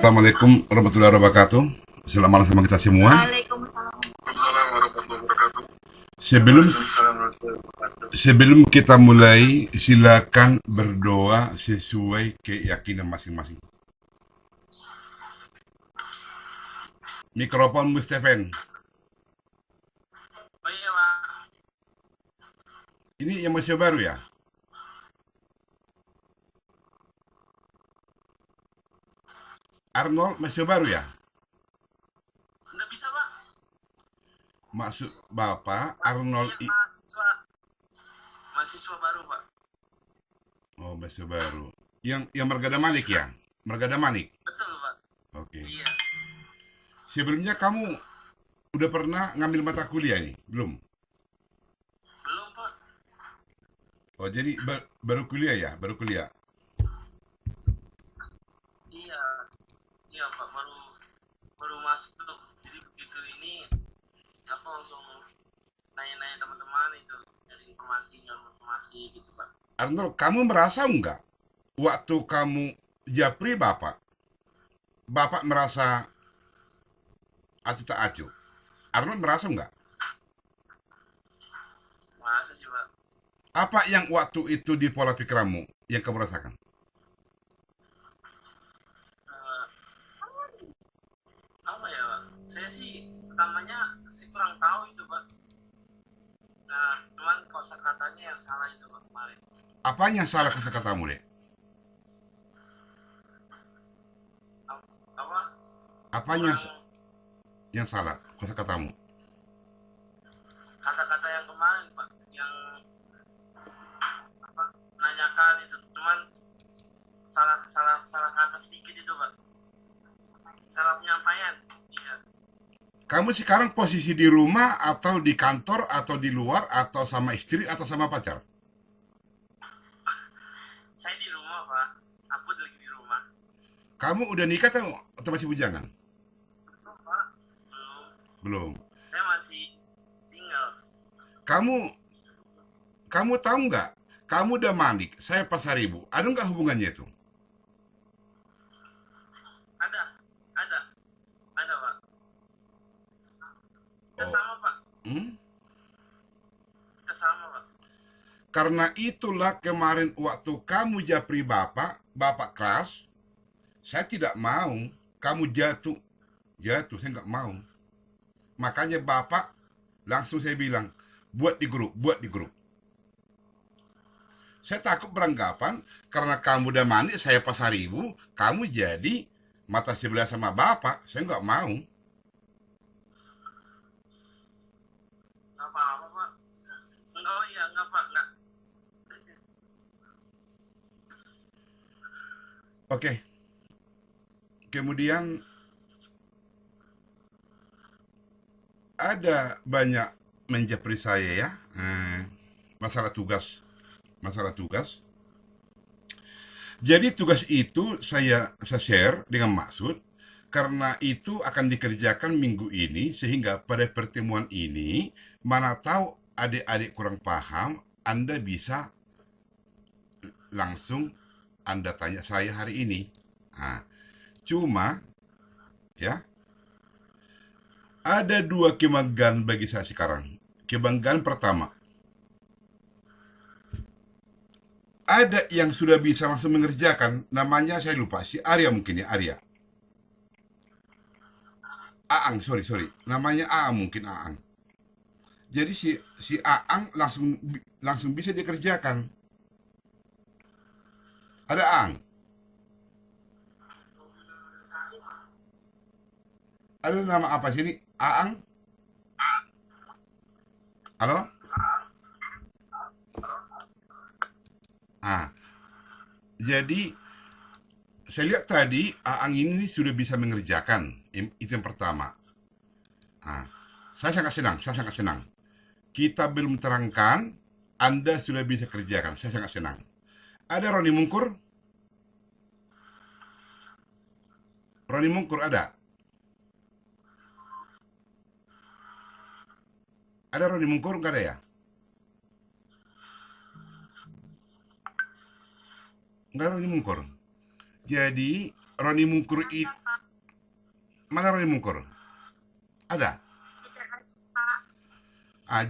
Assalamualaikum warahmatullahi wabarakatuh. Selamat malam sama kita semua. Waalaikumsalam. Sebelum sebelum kita mulai, silakan berdoa sesuai keyakinan masing-masing. Mikrofon Mustafen. Oh iya, Pak. Ini yang masih baru ya? Arnold masih baru ya? Nggak bisa, Pak. Maksud Bapak Arnold Iya, mahasiswa. Mahasiswa baru, Pak. Oh, masih baru. Yang Margada Manik ya? Margada Manik. Betul, Pak. Oke. Iya. Sebelumnya kamu udah pernah ngambil mata kuliah nih? Belum? Belum, Pak. Oh, jadi baru kuliah ya? Baru kuliah. Iya. Iya, Pak. Baru masuk. Jadi begitu ini, aku langsung nanya-nanya teman-teman itu. Nyari informasi gitu, Pak. Arnold, kamu merasa enggak waktu kamu japri Bapak merasa acuh tak acuh? Arnold merasa enggak? Masa sih, Pak? Apa yang waktu itu di pola pikiranmu yang kamu rasakan? Eh, apa ya, Pak? Saya sih pertamanya saya kurang tahu itu, Pak. Nah, cuman kosakatanya yang salah itu, Pak, kemarin. Apa yang salah kata-katamu deh? Apa? Apanya Kurang yang salah kata-katamu? kata-kata yang kemarin, Pak, yang apa, nanyakan itu cuman salah kata sedikit itu, Pak, salah penyampaian. Iya, Kamu sekarang posisi di rumah atau di kantor atau di luar atau sama istri atau sama pacar? saya di rumah, Pak. Aku lagi di rumah. Kamu udah nikah atau masih bujangan? Betul, Pak. Belum. Belum. Saya masih single. Kamu kamu tahu nggak? Kamu udah manik, saya Pasaribu. Ada nggak hubungannya itu? Ada, ada, ada, Pak. Kita Oh. sama, Pak. Hmm? Kita sama, Pak. Karena itulah kemarin waktu kamu japri Bapak keras, saya tidak mau kamu jatuh. Saya nggak mau. Makanya Bapak langsung saya bilang, buat di grup. Saya takut beranggapan karena kamu udah mandi, saya Pasaribu, kamu jadi mata sebelah sama Bapak. Saya nggak mau. Nggak apa-apa, Pak. Enggak, oh iya, enggak, Pak, enggak. Oke. Kemudian ada banyak menjapri saya ya. Masalah tugas. Jadi tugas itu saya share dengan maksud karena itu akan dikerjakan minggu ini sehingga pada pertemuan ini mana tahu adik-adik kurang paham, Anda bisa langsung Anda tanya saya hari ini. Nah, cuma ya ada dua kebanggaan bagi saya sekarang. Kebanggaan pertama, ada yang sudah bisa langsung mengerjakan, namanya saya lupa, si Arya mungkin ya, Arya. Aang, sorry. Namanya Aang mungkin Aang. Jadi si Aang langsung bisa dikerjakan. Ada Aang. Ada nama apa sini? Aang? Halo? Ah, jadi saya lihat tadi Aang ini sudah bisa mengerjakan. Itu yang pertama. Ah, saya sangat senang. Kita belum terangkan, Anda sudah bisa kerjakan. Saya sangat senang. Ada Roni Mungkur? Roni Mungkur ada? Ada Roni Mungkur? Nggak ada ya? Nggak ada Roni Mungkur. Jadi Roni Mungkur itu Mana Roni Mungkur? Ada?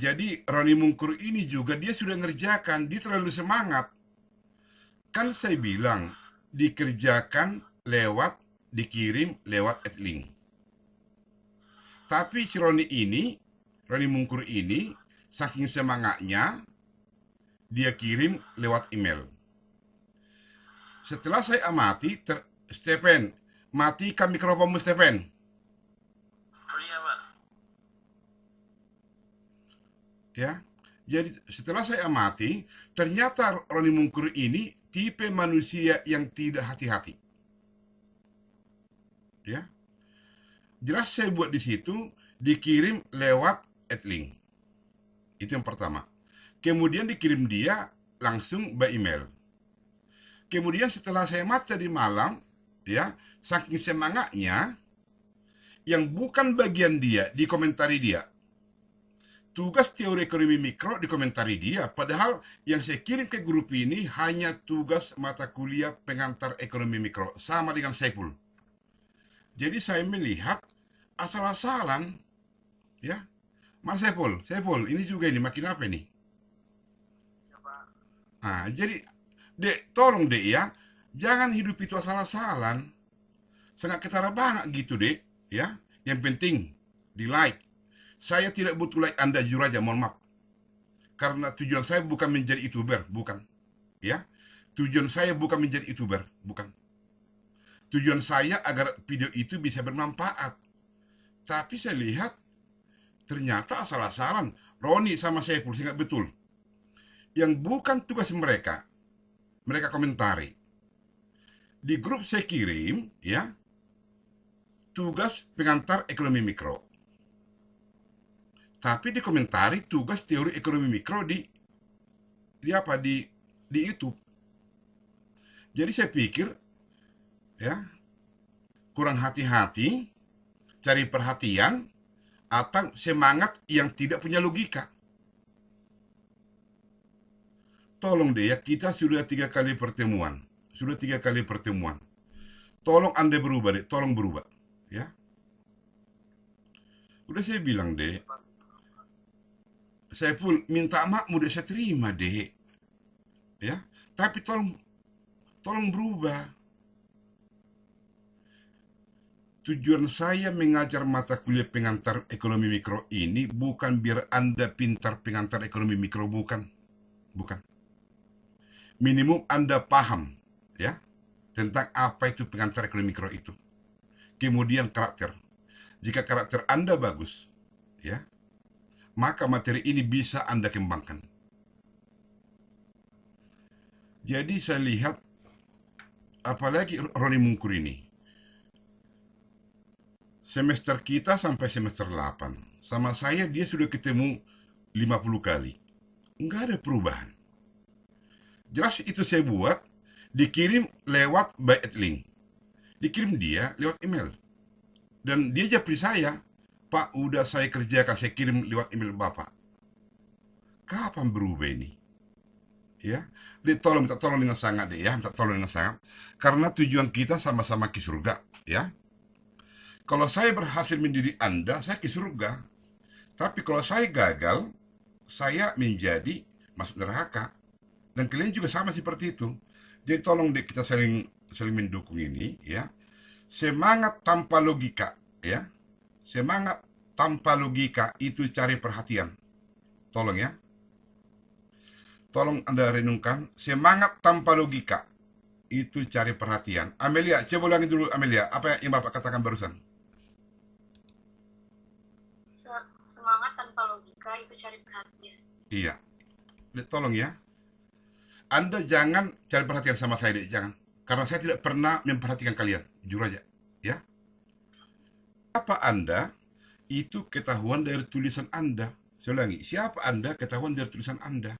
Jadi Roni Mungkur ini juga dia sudah ngerjakan, dia terlalu semangat. Kan saya bilang, dikerjakan lewat, dikirim lewat link. Tapi si Roni Mungkur ini, saking semangatnya, dia kirim lewat email. Setelah saya amati, Stephen, matikan mikrofonmu Stephen. Oh iya Pak. Ya, jadi setelah saya amati, ternyata Roni Mungkur ini tipe manusia yang tidak hati-hati. Ya, jelas saya buat di situ dikirim lewat link. Itu yang pertama. Kemudian dikirim dia langsung by email. Kemudian setelah saya mata di malam, ya, saking semangatnya, yang bukan bagian dia dikomentari dia. Tugas teori ekonomi mikro dikomentari dia, padahal yang saya kirim ke grup ini hanya tugas mata kuliah pengantar ekonomi mikro, sama dengan Saiful. Jadi saya melihat asal-asalan, ya, Mas Saiful, ini juga ini makin apa ini? Jadi Dek, tolong Dek ya, jangan hidup itu asal-asalan. Sangat ketara banget gitu Dek, ya. Yang penting di like. Saya tidak butuh like Anda, jujur aja, mohon maaf. Karena tujuan saya bukan menjadi YouTuber, bukan. Ya. Tujuan saya bukan menjadi YouTuber, bukan. Tujuan saya agar video itu bisa bermanfaat. Tapi saya lihat ternyata asal-asalan. Roni sama saya pun ingat betul. Yang bukan tugas mereka komentari. Di grup saya kirim, ya, tugas pengantar ekonomi mikro. Tapi dikomentari tugas teori ekonomi mikro di YouTube. Jadi saya pikir, ya, kurang hati-hati, cari perhatian, atau semangat yang tidak punya logika. Tolong deh ya, kita sudah 3 kali pertemuan. Tolong Anda berubah deh, tolong berubah. Ya. Udah saya bilang deh, saya pun minta maaf udah saya terima deh. Ya, tapi tolong berubah. Tujuan saya mengajar mata kuliah pengantar ekonomi mikro ini bukan biar Anda pintar pengantar ekonomi mikro, bukan. Minimum Anda paham, ya, tentang apa itu pengantar ekonomi mikro itu. Kemudian karakter. Jika karakter Anda bagus, ya, maka materi ini bisa Anda kembangkan. Jadi saya lihat, apalagi Roni Mungkur ini, semester kita sampai semester 8. Sama saya dia sudah ketemu 50 kali. Nggak ada perubahan. Jelas itu saya buat, dikirim lewat by link. Dikirim dia lewat email. Dan dia japri saya, Pak, udah saya kerjakan, saya kirim lewat email Bapak. Kapan berubah ini? Ya, minta tolong dengan sangat deh ya, minta tolong dengan sangat. Karena tujuan kita sama-sama ke surga, ya. Kalau saya berhasil mendidik Anda, saya ke surga. Tapi kalau saya gagal, saya menjadi masuk neraka. Dan kalian juga sama seperti itu. Jadi tolong deh kita saling mendukung ini, ya. Semangat tanpa logika, ya. Semangat tanpa logika itu cari perhatian. Tolong ya. Tolong Anda renungkan, semangat tanpa logika itu cari perhatian. Amelia, coba ulangi dulu Amelia, apa yang Bapak katakan barusan? Semangat tanpa logika itu cari perhatian. Iya. Tolong ya. Anda jangan cari perhatian sama saya, deh, jangan. Karena saya tidak pernah memperhatikan kalian, jujur aja, ya. Siapa Anda, itu ketahuan dari tulisan Anda. Saya ulangi, siapa Anda, ketahuan dari tulisan Anda.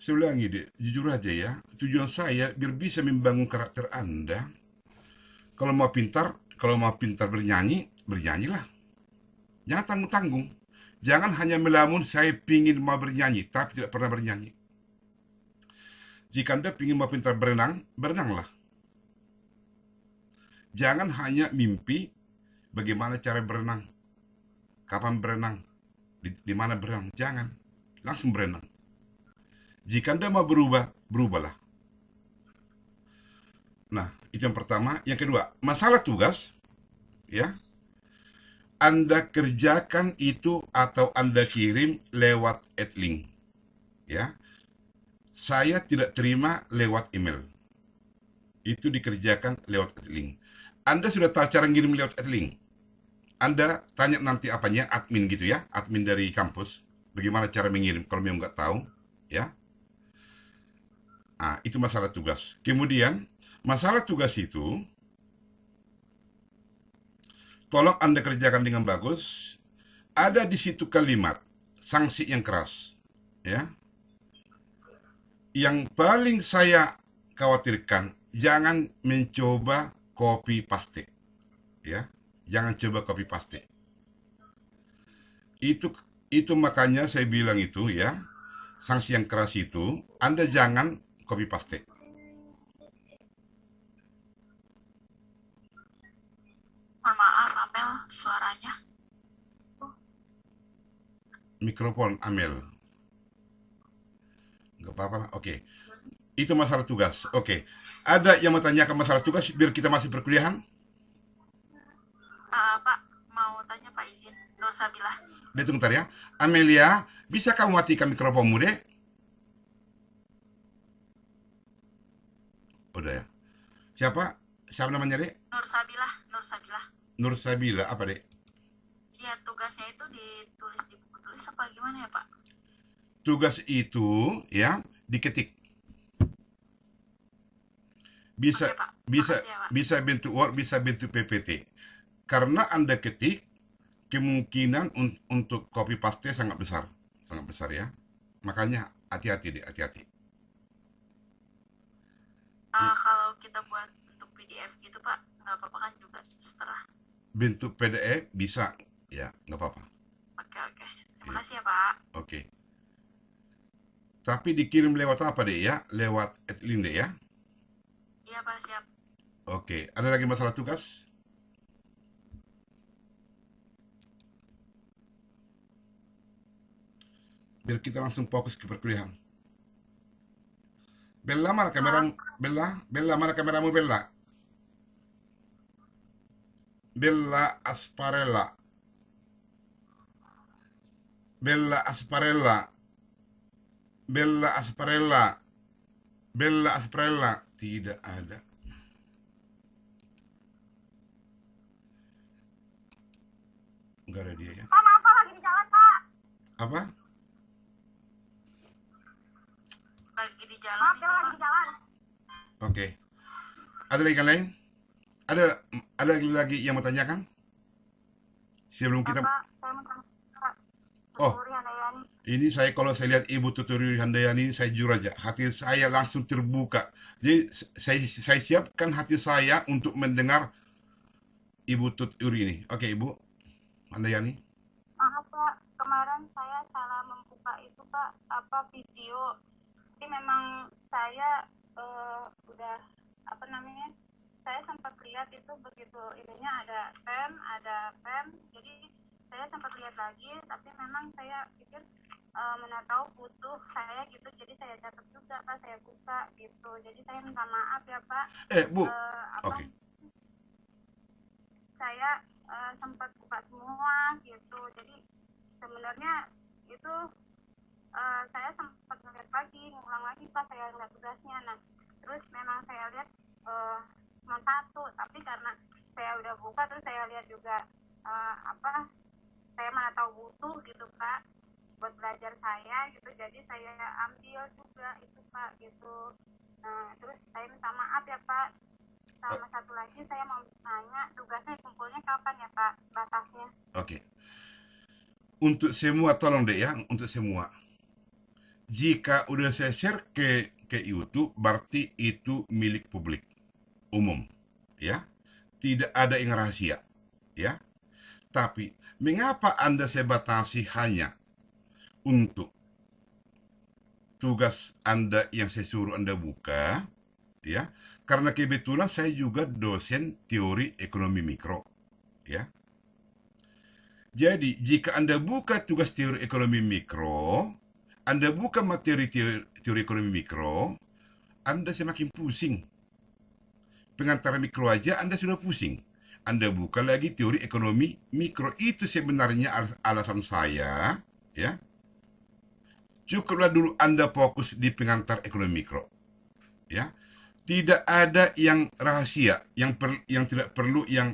Saya ulangi deh, jujur aja ya, tujuan saya biar bisa membangun karakter Anda. Kalau mau pintar bernyanyi, bernyanyilah. Jangan tanggung-tanggung. Jangan hanya melamun saya pingin mau bernyanyi, tapi tidak pernah bernyanyi. Jika Anda ingin mau pintar berenang, berenanglah. Jangan hanya mimpi bagaimana cara berenang, kapan berenang, di mana berenang. Jangan, langsung berenang. Jika Anda mau berubah, berubahlah. Nah, itu yang pertama. Yang kedua, masalah tugas, ya. Anda kerjakan itu atau Anda kirim lewat Adlink, ya. Saya tidak terima lewat email. Itu dikerjakan lewat Adlink. Anda sudah tahu cara ngirim lewat Adlink. Anda tanya nanti apanya, admin gitu ya, admin dari kampus, bagaimana cara mengirim kalau memang nggak tahu, ya. Nah, itu masalah tugas. Kemudian, masalah tugas itu, tolong Anda kerjakan dengan bagus. Ada di situ kalimat sanksi yang keras, ya. Yang paling saya khawatirkan, jangan mencoba copy paste, ya. Jangan coba copy paste. Itu makanya saya bilang itu ya, sanksi yang keras itu, Anda jangan copy paste. Mohon maaf, Amel, suaranya. Mikrofon Amel. Nggak apa-apa lah. Oke. Itu masalah tugas. Oke. Ada yang mau tanyakan masalah tugas biar kita masih perkuliahan? Pak, mau tanya Pak izin. Nur Sabilah. Dek, tunggu ntar ya. Amelia, bisa kamu matikan mikrofonmu, Dek? Udah ya. Siapa? Siapa namanya, Dek? Nur Sabilah, Nur Sabilah. Nur Sabila. Apa, Dek? Iya, tugasnya itu ditulis di buku tulis apa gimana ya, Pak? Tugas itu ya diketik. Bisa Oke, Pak. bisa Makasih ya, Pak. bisa bentuk Word, bisa bentuk PPT. Karena Anda ketik, kemungkinan untuk copy paste sangat besar. Sangat besar ya. Makanya hati-hati, Dek, hati-hati. Kalau kita buat bentuk PDF gitu, Pak, nggak apa-apa kan juga setelah. Bentuk PDF bisa, ya, nggak apa-apa. Oke. Terima kasih ya, Pak. Oke. Tapi dikirim lewat apa, Dek, ya? Lewat Adlink, Dek, ya? Iya, Pak, siap. Oke. Ada lagi masalah tugas? Biar kita langsung fokus ke perkuliahan. Bella, mana kameramu? Bella, mana kameramu, Bella? Bella Asparella. Bella Asparella. Bella Asparella. Bella Asparella. Tidak ada. Enggak ada dia ya. Pak, maaf, Pak, lagi di jalan, Pak. Apa? Lagi di jalan. Maaf, lagi di jalan. Oke. Ada lagi yang lain? Ada lagi yang mau tanyakan? Sebelum kita... Pak, saya mau tanya, Pak. Oh. Tuturi Handayani. Ini saya kalau saya lihat Ibu Tuturi Handayani, saya jujur aja, hati saya langsung terbuka. Jadi saya siapkan hati saya untuk mendengar Ibu Tuturi ini. Oke, Ibu Handayani. Maaf, Pak, kemarin saya salah membuka itu, Pak, video. Tapi memang saya udah saya sempat lihat itu begitu ininya ada pem, jadi saya sempat lihat lagi, tapi memang saya pikir mana tahu butuh saya gitu, jadi saya catat juga, Pak, saya buka gitu. Jadi saya minta maaf ya, Pak. Bu. Oke. Saya sempat buka semua gitu. Jadi sebenarnya itu saya sempat ngeliat lagi, ngulang lagi, Pak, saya lihat tugasnya. Nah, terus memang saya lihat cuma satu, tapi karena saya udah buka, terus saya lihat juga saya mana tahu butuh gitu, Pak, buat belajar saya gitu, jadi saya ambil juga itu, Pak, gitu. Nah, terus saya minta maaf ya, Pak. Sama satu lagi saya mau nanya, tugasnya kumpulnya kapan ya, Pak, batasnya? Oke. Untuk semua, tolong deh ya, untuk semua. Jika udah saya share ke YouTube, berarti itu milik publik, umum, ya. Tidak ada yang rahasia, ya. Tapi, mengapa Anda saya batasi hanya untuk tugas Anda yang saya suruh Anda buka, ya, karena kebetulan saya juga dosen teori ekonomi mikro, ya. Jadi, jika Anda buka tugas teori ekonomi mikro, Anda buka materi teori ekonomi mikro, Anda semakin pusing. Pengantar mikro aja Anda sudah pusing. Anda buka lagi teori ekonomi mikro. Itu sebenarnya alasan saya, ya. Cukuplah dulu Anda fokus di pengantar ekonomi mikro, ya. Tidak ada yang rahasia, yang tidak perlu, yang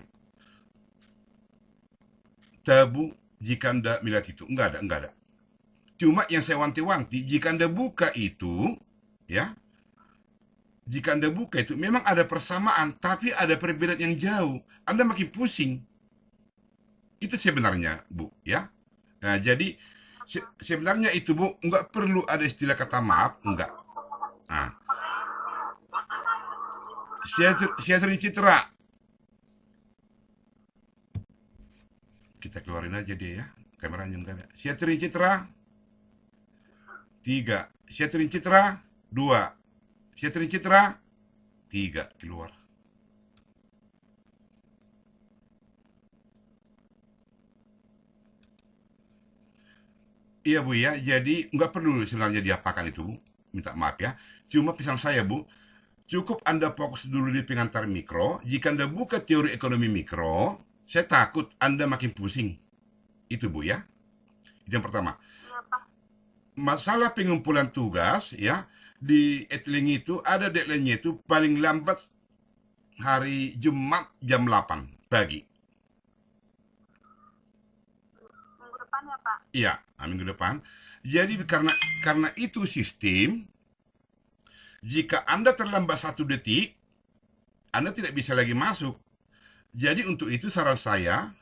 tabu jika Anda melihat itu. Enggak ada. Cuma yang saya wanti-wanti, jika Anda buka itu, ya, jika Anda buka itu, memang ada persamaan, tapi ada perbedaan yang jauh. Anda makin pusing. Itu sebenarnya, Bu, ya. Nah, jadi sebenarnya itu, Bu, enggak perlu ada istilah kata maaf, enggak. Nah, saya sering citra. Kita keluarin aja dia, ya. Kameranya enggak ada. Saya sering citra. 3. Saya sering citra. 2. Saya sering citra. 3. Keluar. Iya, Bu, ya. Jadi nggak perlu sebenarnya diapakan itu, Bu. Minta maaf, ya. Cuma pesan saya, Bu, cukup Anda fokus dulu di pengantar mikro. Jika Anda buka teori ekonomi mikro, saya takut Anda makin pusing. Itu, Bu, ya. Itu yang pertama. Iya, Pak. Masalah pengumpulan tugas, ya, di Etling itu ada deadline-nya itu paling lambat hari Jumat jam 8 pagi. Minggu depan ya, Pak. Iya, minggu depan. Jadi karena itu sistem, jika Anda terlambat 1 detik, Anda tidak bisa lagi masuk. Jadi untuk itu saran saya,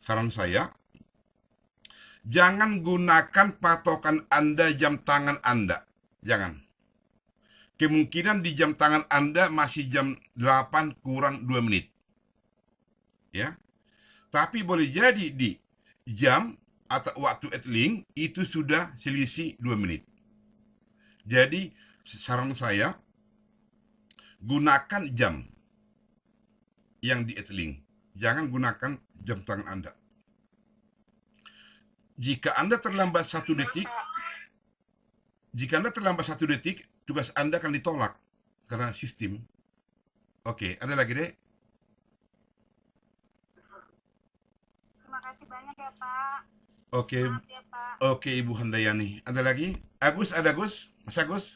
jangan gunakan patokan Anda jam tangan Anda. Jangan. Kemungkinan di jam tangan Anda masih jam 8 kurang 2 menit. Ya. Tapi boleh jadi di jam atau waktu Etling itu sudah selisih 2 menit. Jadi saran saya, gunakan jam yang di Etling. Jangan gunakan jam tangan Anda. Jika Anda terlambat 1 detik, tugas Anda akan ditolak karena sistem. Oke, ada lagi, Dek? Terima kasih banyak ya, Pak. Oke, Maaf ya, Pak. oke, Ibu Handayani. Ada lagi? Agus, ada Gus? Mas Agus?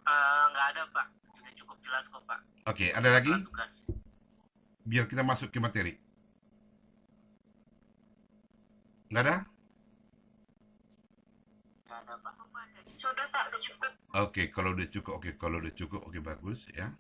Nggak ada, Pak. Sudah cukup jelas kok, Pak. Oke, ada lagi? Tugas. Biar kita masuk ke materi. Nggak ada? Nggak ada, Pak. Sudah, Pak. Udah cukup. Oke, kalau udah cukup, oke, bagus, ya.